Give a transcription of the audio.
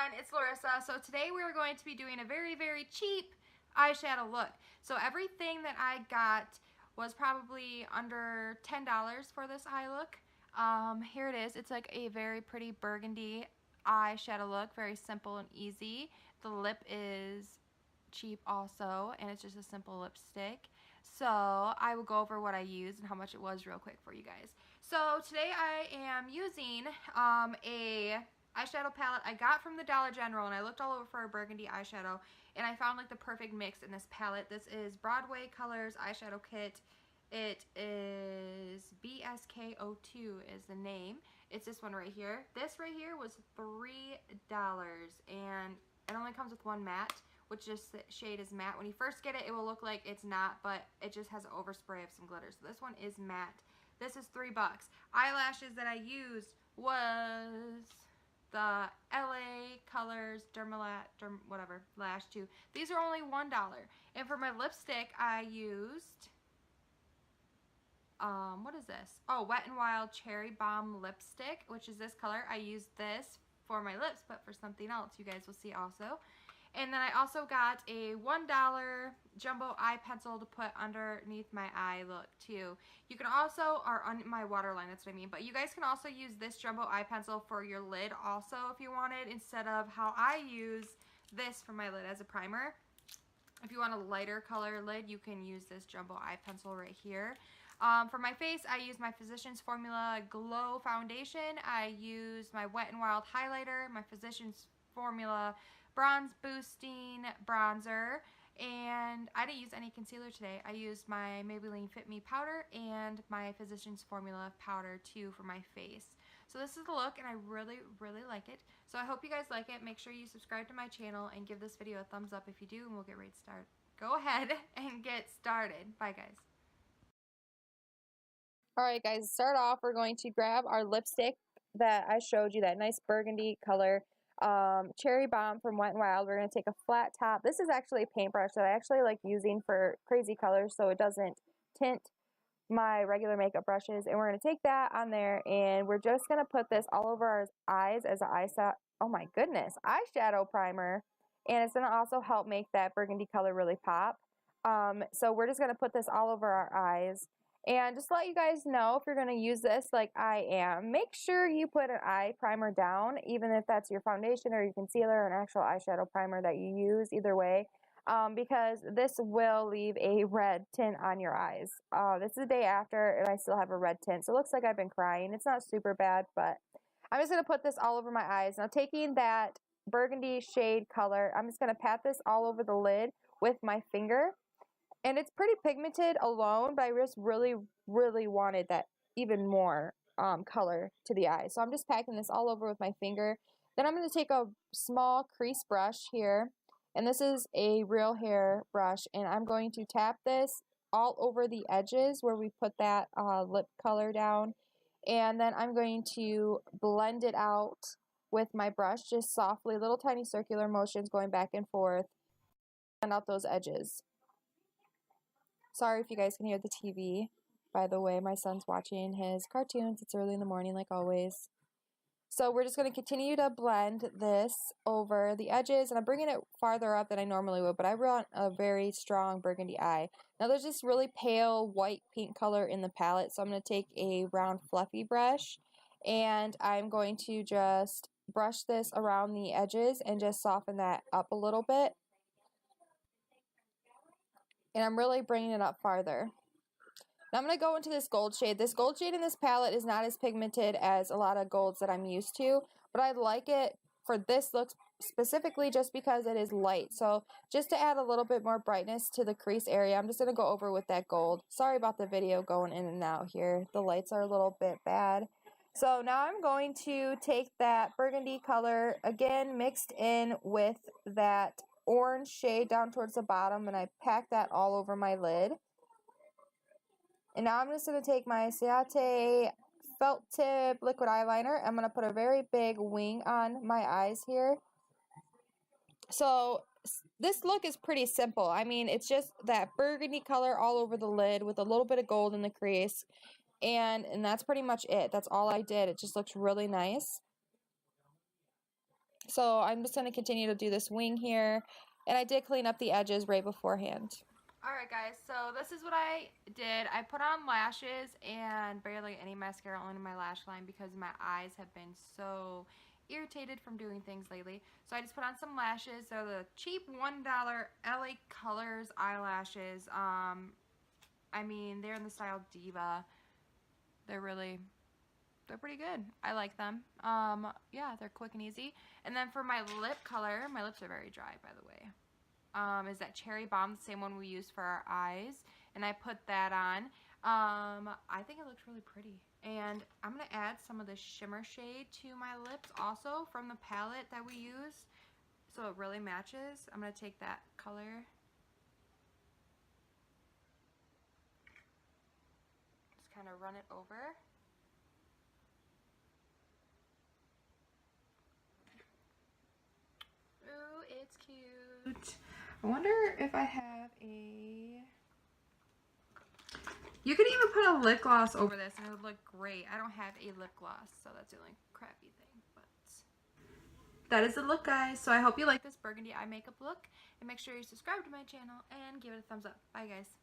everyone, it's LaRissia. So today we're going to be doing a very cheap eyeshadow look. So everything that I got was probably under $10 for this eye look. Here it is. It's like a very pretty burgundy eyeshadow look, very simple and easy. The lip is cheap also, and it's just a simple lipstick. So I will go over what I used and how much it was real quick for you guys. So today I am using a eyeshadow palette I got from the Dollar General, and I looked all over for a burgundy eyeshadow, and I found like the perfect mix in this palette. This is Broadway Colors eyeshadow kit. It is BSK02 is the name. It's this one right here. This right here was $3, and it only comes with one matte, which this shade is matte. When you first get it, it will look like it's not, but it just has an overspray of some glitter. So this one is matte. This is $3. Eyelashes that I used was the LA Colors whatever Lash 2. These are only $1. And for my lipstick, I used what is this? Oh, Wet n Wild Cherry Bomb lipstick, which is this color. I used this for my lips, but for something else you guys will see also. And then I also got a $1 jumbo eye pencil to put underneath my eye look too. You can also, or on my waterline, that's what I mean, but you guys can also use this jumbo eye pencil for your lid also if you wanted, instead of how I use this for my lid as a primer. If you want a lighter color lid, you can use this jumbo eye pencil right here. For my face, I use my Physicians Formula Glow Foundation. I use my Wet n Wild highlighter, my Physicians Formula Bronze Boosting Bronzer, and I didn't use any concealer today. I used my Maybelline Fit Me powder and my Physicians Formula powder too for my face. So this is the look, and I really like it. So I hope you guys like it. Make sure you subscribe to my channel and give this video a thumbs up if you do, and we'll get ready to start. Go ahead and get started. Bye guys. Alright guys, to start off, we're going to grab our lipstick that I showed you, that nice burgundy color, Cherry Bomb from Wet n Wild. We're going to take a flat top. This is actually a paintbrush that I actually like using for crazy colors so it doesn't tint my regular makeup brushes. And we're going to take that on there, and we're just going to put this all over our eyes as an eyeshadow primer. And it's going to also help make that burgundy color really pop. So we're just going to put this all over our eyes. And just to let you guys know, if you're going to use this like I am, make sure you put an eye primer down, even if that's your foundation or your concealer or an actual eyeshadow primer that you use, either way, because this will leave a red tint on your eyes. This is the day after, and I still have a red tint, so it looks like I've been crying. It's not super bad, but I'm just going to put this all over my eyes. Now, taking that burgundy shade color, I'm just going to pat this all over the lid with my finger. And it's pretty pigmented alone, but I just really wanted that even more color to the eye. So I'm just packing this all over with my finger. Then I'm going to take a small crease brush here, and this is a real hair brush, and I'm going to tap this all over the edges where we put that lip color down. And then I'm going to blend it out with my brush, just softly, little tiny circular motions going back and forth, blend out those edges. Sorry if you guys can hear the TV. By the way, my son's watching his cartoons. It's early in the morning like always. So we're just going to continue to blend this over the edges, and I'm bringing it farther up than I normally would, but I want a very strong burgundy eye. Now there's this really pale white pink color in the palette, so I'm going to take a round fluffy brush, and I'm going to just brush this around the edges and just soften that up a little bit. And I'm really bringing it up farther. Now I'm going to go into this gold shade. This gold shade in this palette is not as pigmented as a lot of golds that I'm used to, but I like it for this look specifically just because it is light. So just to add a little bit more brightness to the crease area, I'm just going to go over with that gold. Sorry about the video going in and out here. The lights are a little bit bad. So now I'm going to take that burgundy color, again mixed in with that orange shade down towards the bottom, and I pack that all over my lid. And now I'm just going to take my Ciate felt tip liquid eyeliner. I'm going to put a very big wing on my eyes here. So this look is pretty simple. I mean, it's just that burgundy color all over the lid with a little bit of gold in the crease, and that's pretty much it. That's all I did. It just looks really nice. So I'm just going to continue to do this wing here. And I did clean up the edges right beforehand. Alright guys, so this is what I did. I put on lashes and barely any mascara on my lash line because my eyes have been so irritated from doing things lately. So I just put on some lashes. They're the cheap $1 LA Colors eyelashes. I mean, they're in the style Diva. They're pretty good. I like them. Yeah, they're quick and easy. And then for my lip color, my lips are very dry, by the way. Is that Cherry Bomb, the same one we used for our eyes. And I put that on. I think it looks really pretty. And I'm going to add some of the shimmer shade to my lips also from the palette that we use. So it really matches. I'm going to take that color. Just kind of run it over. Ooh, it's cute. I wonder if I have a... You could even put a lip gloss over this and it would look great. I don't have a lip gloss, so that's the only crappy thing. But that is the look, guys. So I hope you like this burgundy eye makeup look. And make sure you subscribe to my channel and give it a thumbs up. Bye, guys.